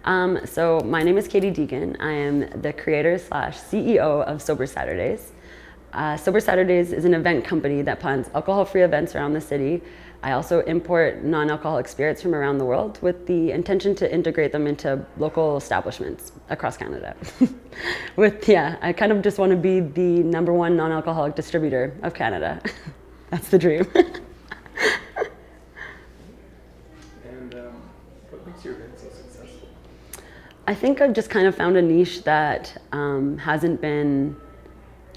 So my name is Kaitie Degen. I am the creator slash CEO of SoberSaturdayz. SoberSaturdayz is an event company that plans alcohol-free events around the city. I also import non-alcoholic spirits from around the world with the intention to integrate them into local establishments across Canada. I kind of just want to be the #1 non-alcoholic distributor of Canada. That's the dream. What makes your event so successful? I think I've just kind of found a niche that hasn't been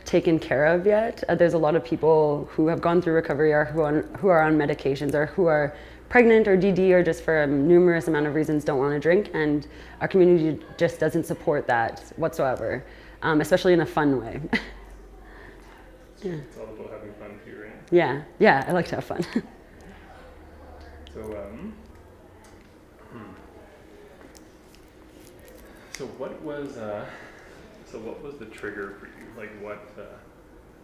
taken care of yet. There's a lot of people who have gone through recovery or who are on medications or who are pregnant or DD or just for a numerous amount of reasons don't want to drink, and our community just doesn't support that whatsoever, especially in a fun way. Yeah. It's all about having fun too, right? Yeah, I like to have fun. So what was the trigger for you? Like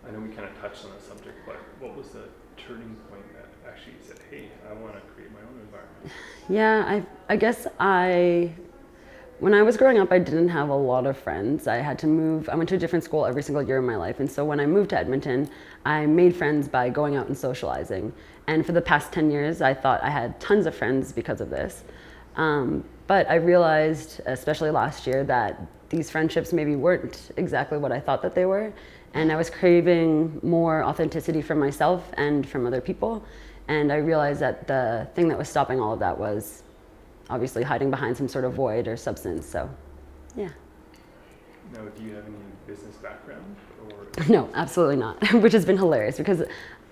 I know we kind of touched on the subject, but what was the turning point that actually said, hey, I want to create my own environment? Yeah, I guess when I was growing up, I didn't have a lot of friends. I had to move. I went to a different school every single year of my life. And so when I moved to Edmonton, I made friends by going out and socializing. And for the past 10 years, I thought I had tons of friends because of this. But I realized, especially last year, that these friendships maybe weren't exactly what I thought that they were. And I was craving more authenticity from myself and from other people. And I realized that the thing that was stopping all of that was obviously hiding behind some sort of void or substance. So, yeah. Now, do you have any business background? No, absolutely not, which has been hilarious because,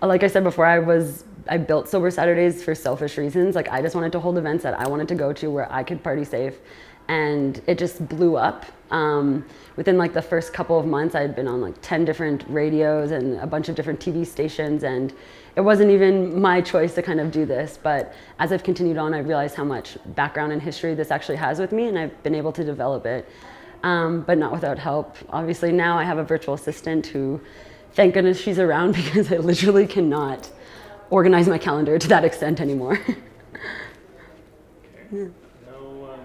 like I said before, I built SoberSaturdayz for selfish reasons. Like, I just wanted to hold events that I wanted to go to where I could party safe, and it just blew up. Within like the first couple of months, I had been on like 10 different radios and a bunch of different TV stations, and it wasn't even my choice to kind of do this. But as I've continued on, I realized how much background and history this actually has with me, and I've been able to develop it, but not without help. Obviously, now I have a virtual assistant who, thank goodness she's around, because I literally cannot organize my calendar to that extent anymore. Okay. Yeah. Now,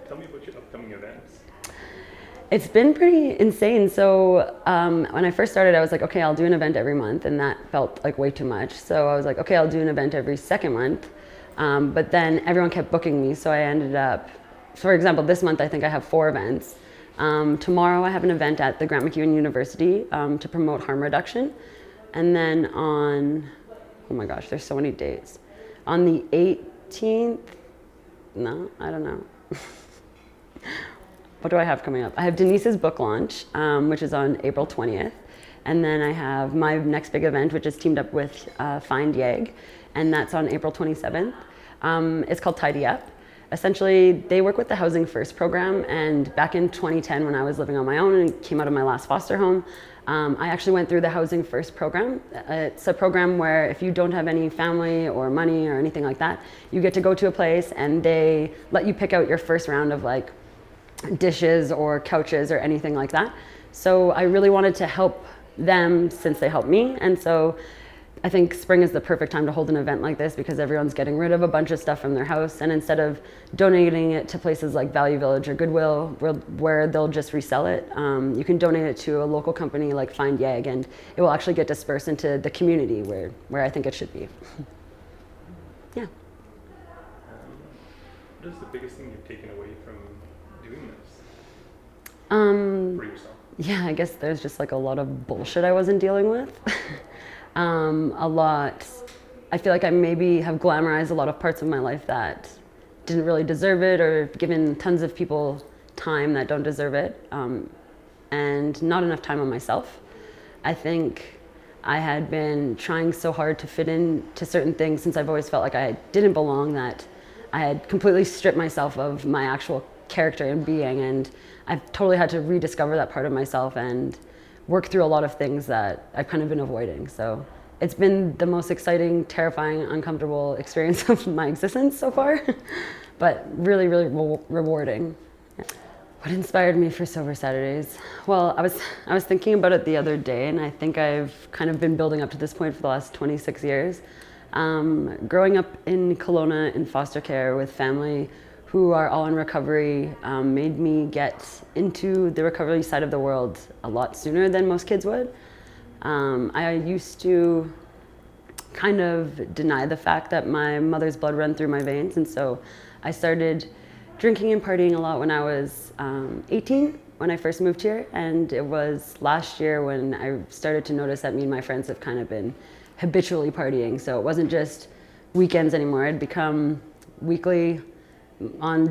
tell me about your upcoming events. It's been pretty insane. So when I first started, I was like, okay, I'll do an event every month, and that felt like way too much. So I was like, okay, I'll do an event every second month. But then everyone kept booking me, so I ended up, for example, this month I think I have 4 events. Tomorrow I have an event at the Grant MacEwan University to promote harm reduction. And then on, oh my gosh, there's so many dates. On the 18th, no, I don't know. What do I have coming up? I have Denise's book launch, which is on April 20th. And then I have my next big event, which is teamed up with Find Yag, and that's on April 27th. It's called Tidy Up. Essentially, they work with the Housing First program, and back in 2010, when I was living on my own and came out of my last foster home, I actually went through the Housing First program. It's a program where if you don't have any family or money or anything like that, you get to go to a place and they let you pick out your first round of like dishes or couches or anything like that. So I really wanted to help them since they helped me, and so I think spring is the perfect time to hold an event like this because everyone's getting rid of a bunch of stuff from their house, and instead of donating it to places like Value Village or Goodwill where they'll just resell it, you can donate it to a local company like Find Yag, and it will actually get dispersed into the community where I think it should be. Yeah. What is the biggest thing you've taken away from doing this for yourself? Yeah, I guess there's just like a lot of bullshit I wasn't dealing with. I feel like I maybe have glamorized a lot of parts of my life that didn't really deserve it, or given tons of people time that don't deserve it, and not enough time on myself. I think I had been trying so hard to fit in to certain things since I've always felt like I didn't belong, that I had completely stripped myself of my actual character and being, and I've totally had to rediscover that part of myself and work through a lot of things that I've kind of been avoiding. So it's been the most exciting, terrifying, uncomfortable experience of my existence so far, but really, really rewarding. What inspired me for SoberSaturdayz? Well, I was thinking about it the other day, and I think I've kind of been building up to this point for the last 26 years. Growing up in Kelowna in foster care with family who are all in recovery made me get into the recovery side of the world a lot sooner than most kids would. I used to kind of deny the fact that my mother's blood ran through my veins, and so I started drinking and partying a lot when I was 18, when I first moved here, and it was last year when I started to notice that me and my friends have kind of been habitually partying. So it wasn't just weekends anymore. I'd become weekly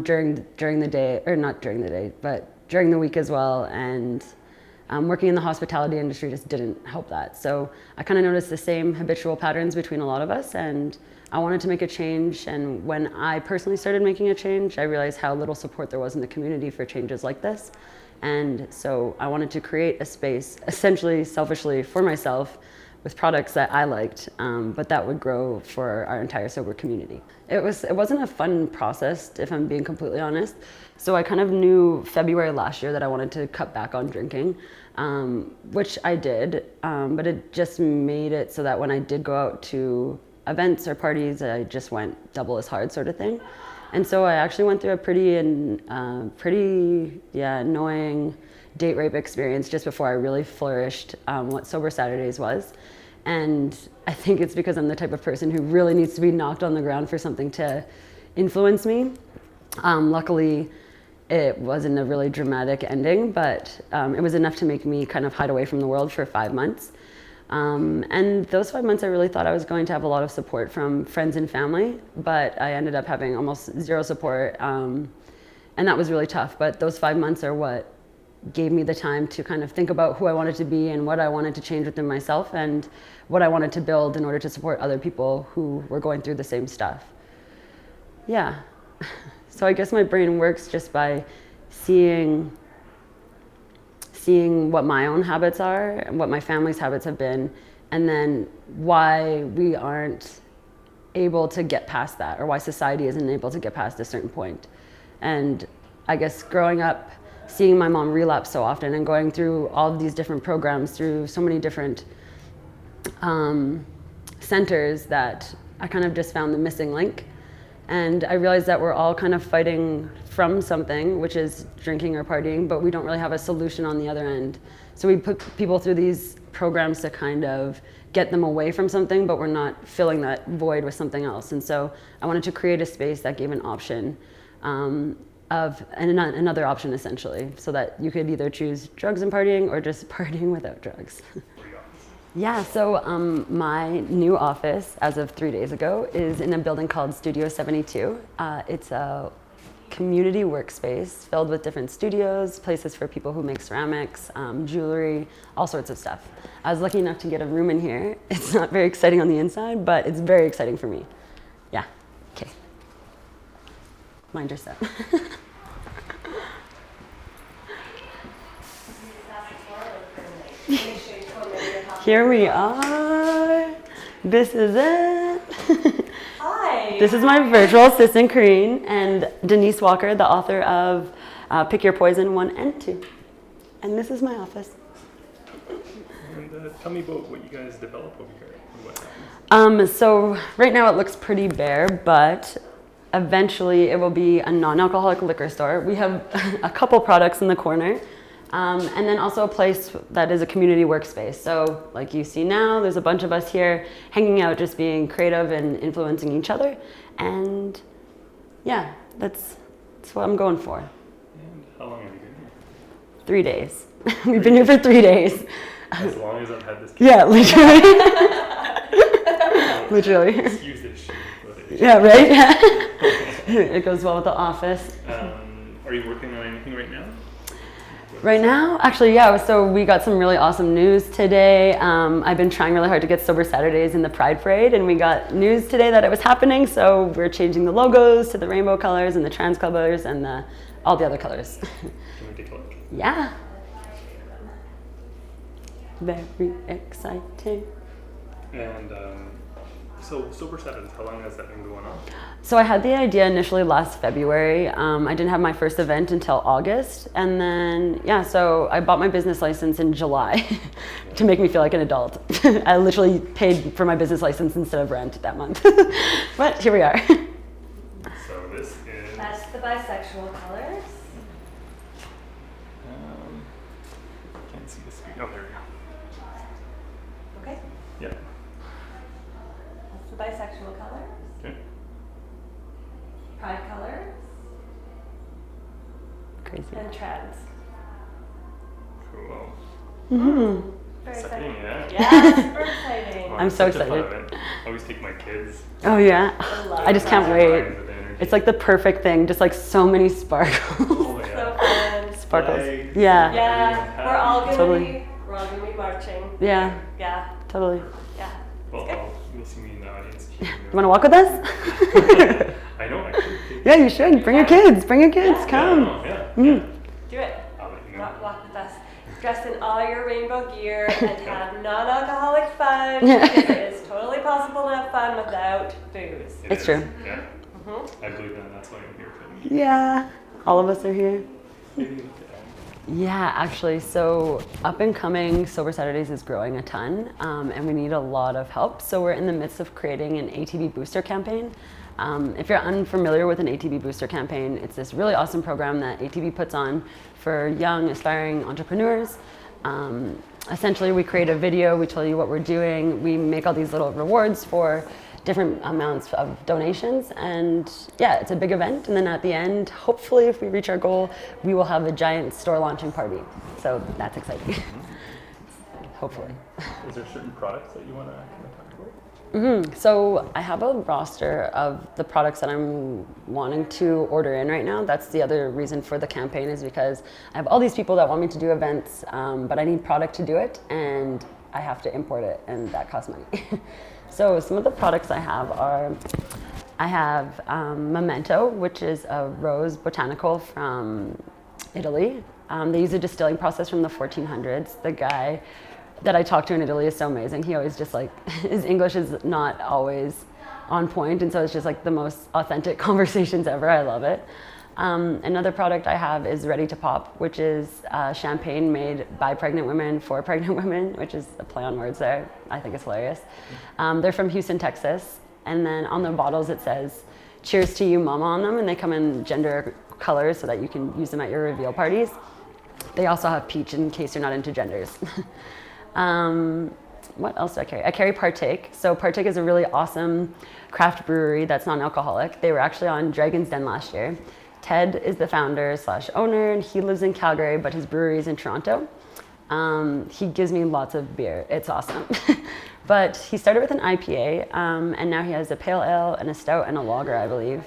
during the day, or not during the day, but during the week as well. And working in the hospitality industry just didn't help that. So I kind of noticed the same habitual patterns between a lot of us, and I wanted to make a change. And when I personally started making a change, I realized how little support there was in the community for changes like this. And so I wanted to create a space, essentially selfishly for myself, with products that I liked, but that would grow for our entire sober community. It wasn't a fun process, if I'm being completely honest. So I kind of knew February last year that I wanted to cut back on drinking, which I did, but it just made it so that when I did go out to events or parties, I just went double as hard, sort of thing. And so I actually went through a pretty annoying date rape experience just before I really flourished what SoberSaturdayz was. And I think it's because I'm the type of person who really needs to be knocked on the ground for something to influence me. Luckily, it wasn't a really dramatic ending, but it was enough to make me kind of hide away from the world for 5 months. And those 5 months I really thought I was going to have a lot of support from friends and family, but I ended up having almost zero support, and that was really tough. But those 5 months are what gave me the time to kind of think about who I wanted to be and what I wanted to change within myself and what I wanted to build in order to support other people who were going through the same stuff. Yeah. So I guess my brain works just by seeing what my own habits are and what my family's habits have been, and then why we aren't able to get past that, or why society isn't able to get past a certain point. And I guess growing up, seeing my mom relapse so often and going through all of these different programs through so many different centers, that I kind of just found the missing link. And I realized that we're all kind of fighting from something, which is drinking or partying, but we don't really have a solution on the other end. So we put people through these programs to kind of get them away from something, but we're not filling that void with something else. And so I wanted to create a space that gave an option, another option essentially, so that you could either choose drugs and partying or just partying without drugs. Yeah, so my new office, as of 3 days ago, is in a building called Studio 72. It's a community workspace filled with different studios, places for people who make ceramics, jewelry, all sorts of stuff. I was lucky enough to get a room in here. It's not very exciting on the inside, but it's very exciting for me. Yeah, okay. Mind your step. Here we are. This is it. Hi. This is my virtual assistant, Corinne, and Denise Walker, the author of Pick Your Poison 1 and 2. And this is my office. And tell me about what you guys develop over here and what happens. So right now it looks pretty bare, but eventually it will be a non-alcoholic liquor store. We have a couple products in the corner. And then also a place that is a community workspace. So like you see now, there's a bunch of us here hanging out, just being creative and influencing each other. And yeah, that's what I'm going for. And how long have you been here? 3 days. We've been here for 3 days. As long as I've had this. Yeah, literally. Literally. Excuse this shit. Yeah, right? It goes well with the office. Are you working on anything right now? Right now, actually, yeah, so we got some really awesome news today. I've been trying really hard to get Saturdays in the Pride Parade, and we got news today that it was happening, so we're changing the logos to the rainbow colors and the trans colors and all the other colors. Can we take a look? Yeah. Very exciting. And so SoberSaturdayz, how long has that been going on? So I had the idea initially last February. I didn't have my first event until August. And then, yeah, so I bought my business license in July to make me feel like an adult. I literally paid for my business license instead of rent that month. But here we are. So this is... That's the bisexual colors. Can't see the screen. Oh, there we go. Okay. Yeah. That's the bisexual colors. Okay. Pride colors. Crazy. And trans. Cool. Mm-hmm. Very Exciting, exciting. yeah. Yeah, super exciting. I'm so Such a fun excited. event. I always take my kids. Oh yeah. I just can't that. wait. Lines of energy. It's like the perfect thing, just like so many sparkles. Oh, So yeah. fun. Sparkles. Flags. Yeah. Yeah, we're all gonna Totally. we're all gonna be marching. Yeah, Yeah, totally. yeah. Well, It's good. you'll see me in the audience. You want to walk with us? I know, actually. Yeah, you should. Bring your kids. Bring your kids. Yeah. Come. Yeah. Mm. Do it. I'll let you know. Walk with us. Dress in all your rainbow gear and have non-alcoholic fun. Yeah. Because it is totally possible to have fun without booze. It It's is. true. Yeah. Mm-hmm. I believe that. That's why I'm here for. Yeah, all of us are here. Maybe look at that. Yeah, actually, so up and coming, SoberSaturdayz is growing a ton, and we need a lot of help. So we're in the midst of creating an ATB booster campaign. If you're unfamiliar with an ATB booster campaign, it's this really awesome program that ATB puts on for young, aspiring entrepreneurs. Essentially, we create a video, we tell you what we're doing, we make all these little rewards for different amounts of donations, and yeah, it's a big event. And then at the end, hopefully, if we reach our goal, we will have a giant store launching party. So that's exciting. Hopefully. Is there certain products that you want to kind of talk about? So I have a roster of the products that I'm wanting to order in right now. That's the other reason for the campaign, is because I have all these people that want me to do events, but I need product to do it, and I have to import it, and that costs money. So some of the products I have are, I have Memento, which is a rose botanical from Italy. They use a distilling process from the 1400s. The guy that I talked to in Italy is so amazing. He always just like, his English is not always on point, and so it's just like the most authentic conversations ever. I love it. Another product I have is Ready to Pop, which is champagne made by pregnant women for pregnant women, which is a play on words there. I think it's hilarious. They're from Houston, Texas. And then on the bottles it says, "Cheers to you, mama," on them, and they come in gender colors so that you can use them at your reveal parties. They also have peach in case you're not into genders. What else do I carry? I carry Partake. So Partake is a really awesome craft brewery that's non-alcoholic. They were actually on Dragon's Den last year. Ted is the founder / owner, and he lives in Calgary, but his brewery is in Toronto. He gives me lots of beer. It's awesome. But he started with an IPA, and now he has a pale ale and a stout and a lager, I believe.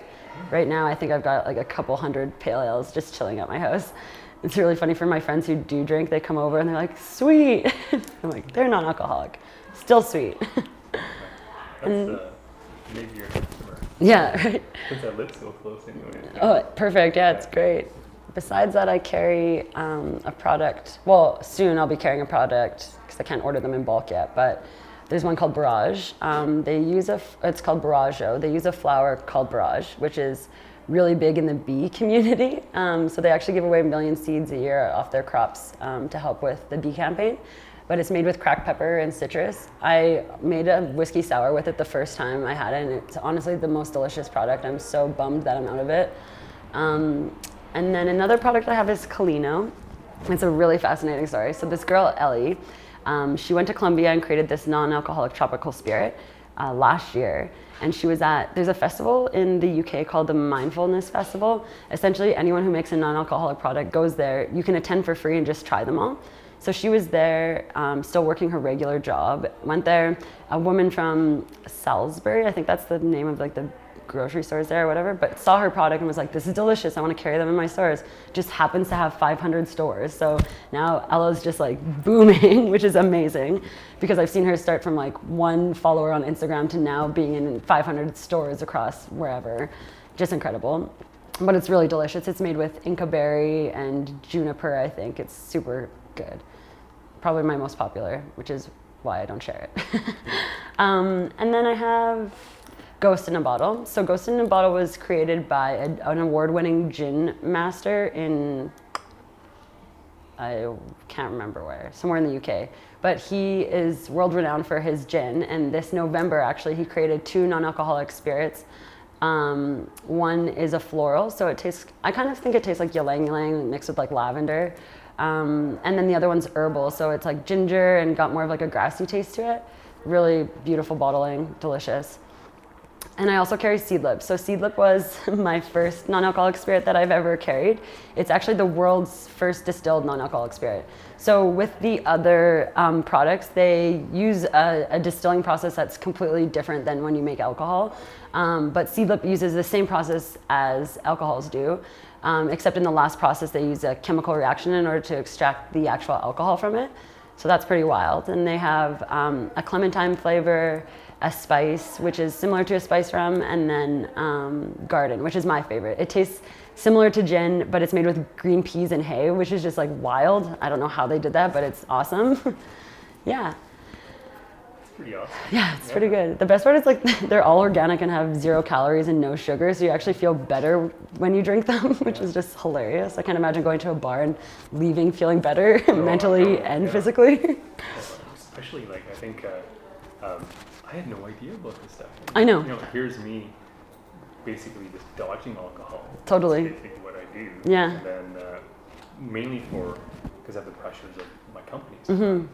Right now, I think I've got like a couple hundred pale ales just chilling at my house. It's really funny for my friends who do drink. They come over and they're like, "Sweet." I'm like, they're non-alcoholic, still sweet. That's maybe your customer. Yeah, right. Since I live so close anyway. Oh, perfect. Yeah, it's great. Besides that, I carry a product. Well, soon I'll be carrying a product because I can't order them in bulk yet. But there's one called Barrage. It's called Barrageo. They use a flower called Barrage, which is really big in the bee community. So they actually give away 1 million seeds a year off their crops to help with the bee campaign. But it's made with cracked pepper and citrus. I made a whiskey sour with it the first time I had it, and it's honestly the most delicious product. I'm so bummed that I'm out of it. And then another product I have is Colino. It's a really fascinating story. So this girl, Ellie, she went to Colombia and created this non-alcoholic tropical spirit last year. And she was there's a festival in the UK called the Mindfulness Festival. Essentially, anyone who makes a non-alcoholic product goes there. You can attend for free and just try them all. So she was there, still working her regular job. Went there, a woman from Salisbury, I think that's the name of like the grocery stores there or whatever, but saw her product and was like, "This is delicious, I want to carry them in my stores." Just happens to have 500 stores. So now Ella's just like booming, which is amazing, because I've seen her start from like 1 follower on Instagram to now being in 500 stores across wherever. Just incredible. But it's really delicious. It's made with Inca berry and juniper, I think. It's super good. Probably my most popular, which is why I don't share it. And then I have Ghost in a Bottle. So Ghost in a Bottle was created by an award-winning gin master in, I can't remember where, somewhere in the UK. But he is world-renowned for his gin, and this November, actually, he created 2 non-alcoholic spirits One is a floral, so it tastes, I kind of think it tastes like ylang ylang mixed with like lavender. And then the other one's herbal, so it's like ginger and got more of like a grassy taste to it. Really beautiful bottling, delicious. And I also carry Seedlip. So Seedlip was my first non-alcoholic spirit that I've ever carried. It's actually the world's first distilled non-alcoholic spirit. So with the other products, they use a distilling process that's completely different than when you make alcohol. But Seedlip uses the same process as alcohols do, except in the last process they use a chemical reaction in order to extract the actual alcohol from it. So that's pretty wild. And they have a clementine flavor, a spice, which is similar to a spice rum, and then garden, which is my favorite. It tastes similar to gin, but it's made with green peas and hay, which is just like wild. I don't know how they did that, but it's awesome. Yeah. It's pretty awesome. Yeah, it's pretty good. The best part is like they're all organic and have 0 calories and no sugar, so you actually feel better when you drink them, which is just hilarious. I can't imagine going to a bar and leaving feeling better mentally and physically. Especially like I think I had no idea about this stuff. I know. You know, here's me basically just dodging alcohol. Totally. That's basically what I do. Yeah. And then mainly because of the pressures of my company. Mm-hmm. And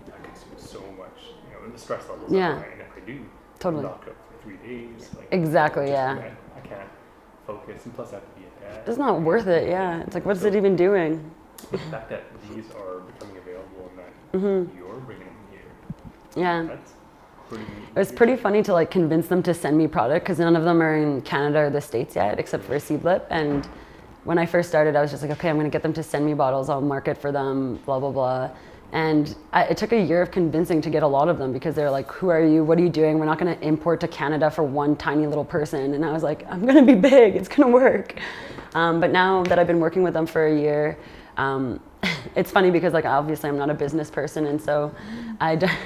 I consume so much, you know, and the stress levels Yeah. are high. And if I do, Totally. I'm knocked up for 3 days. Like, Exactly, just, yeah. I can't focus, and plus I have to be a dad. It's not worth it, yeah. It's like, what's it even doing? The fact that these are becoming available and that Mm-hmm. you're bringing them here, Yeah. that's pretty neat. It was pretty funny to like convince them to send me product because none of them are in Canada or the States yet, except for Seedlip. And when I first started, I was just like, okay, I'm going to get them to send me bottles. I'll market for them, blah, blah, blah. And it took a year of convincing to get a lot of them because they're like, who are you? What are you doing? We're not going to import to Canada for one tiny little person. And I was like, I'm going to be big. It's going to work. But now that I've been working with them for a year, it's funny because like obviously I'm not a business person, and so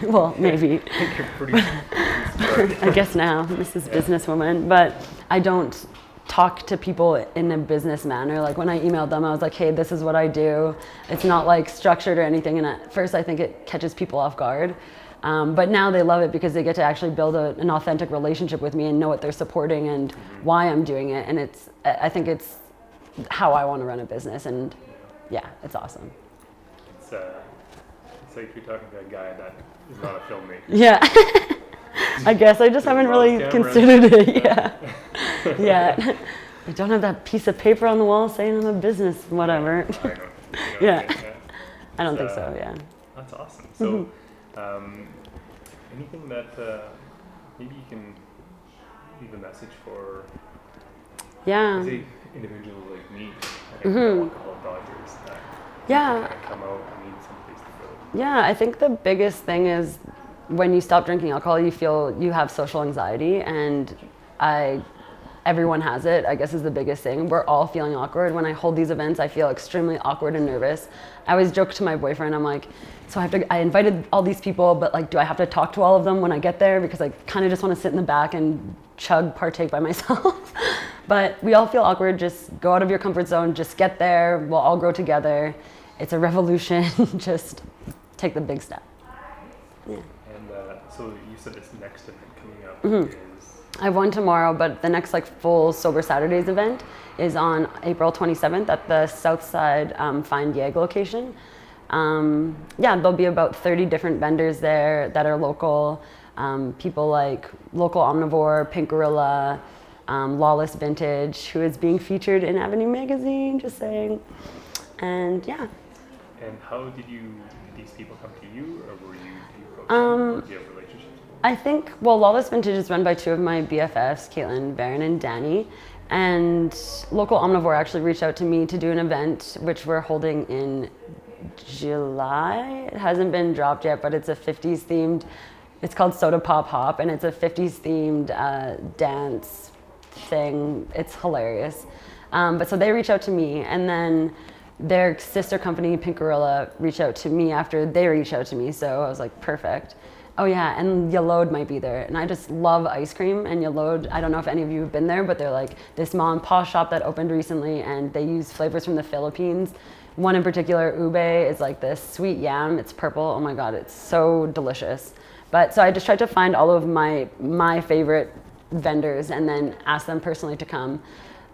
well, maybe You're pretty smart. I guess now Mrs. Businesswoman, but I don't talk to people in a business manner. Like when I emailed them, I was like, hey, this is what I do. It's not like structured or anything. And at first I think it catches people off guard. But now they love it because they get to actually build an authentic relationship with me and know what they're supporting and why I'm doing it. And I think it's how I want to run a business. And yeah, it's awesome. It's like you're talking to a guy that is not a filmmaker. Yeah. I guess I just haven't really considered it. Yeah. Yeah. I don't have that piece of paper on the wall saying I'm a business, whatever. I don't, Yeah. I don't think so, yeah. That's awesome. So, anything that maybe you can leave a message for, Yeah. say, individuals like me, alcohol dodgers that Yeah. come out and need someplace to go. Yeah, I think the biggest thing is when you stop drinking alcohol, you feel you have social anxiety, and everyone has it, I guess, is the biggest thing. We're all feeling awkward. When I hold these events, I feel extremely awkward and nervous. I always joke to my boyfriend, I'm like, so I invited all these people, but like, do I have to talk to all of them when I get there? Because I kind of just want to sit in the back and partake by myself. But we all feel awkward. Just go out of your comfort zone, just get there. We'll all grow together. It's a revolution. Just take the big step. Yeah. And so you said this next event coming up is... I have one tomorrow, but the next like full SoberSaturdayz event is on April 27th at the Southside Find Yeg location. Yeah, there'll be about 30 different vendors there that are local. People like Local Omnivore, Pink Gorilla, Lawless Vintage, who is being featured in Avenue Magazine, just saying. And yeah. And how did these people come to you, or were you approached them, or do you have relationships with them? I think, well, Lawless Vintage is run by two of my BFFs, Caitlin Barron and Danny. And Local Omnivore actually reached out to me to do an event, which we're holding in July. It hasn't been dropped yet, but it's a 50s themed, it's called Soda Pop Hop, and it's a 50s themed dance thing. It's hilarious. But so they reached out to me, and then their sister company, Pink Gorilla, reached out to me after they reached out to me. So I was like, perfect. Oh yeah, and Yellowed might be there. And I just love ice cream, and Yellowed, I don't know if any of you have been there, but they're like this mom and pop shop that opened recently, and they use flavors from the Philippines. One in particular, ube, is like this sweet yam. It's purple. Oh my God, it's so delicious. But so I just tried to find all of my favorite vendors and then ask them personally to come.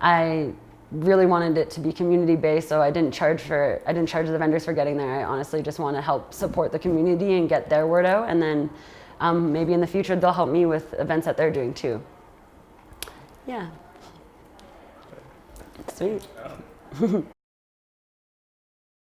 I really wanted it to be community based, so I didn't charge the vendors for getting there. I honestly just want to help support the community and get their word out, and then maybe in the future they'll help me with events that they're doing too. Yeah. Sweet.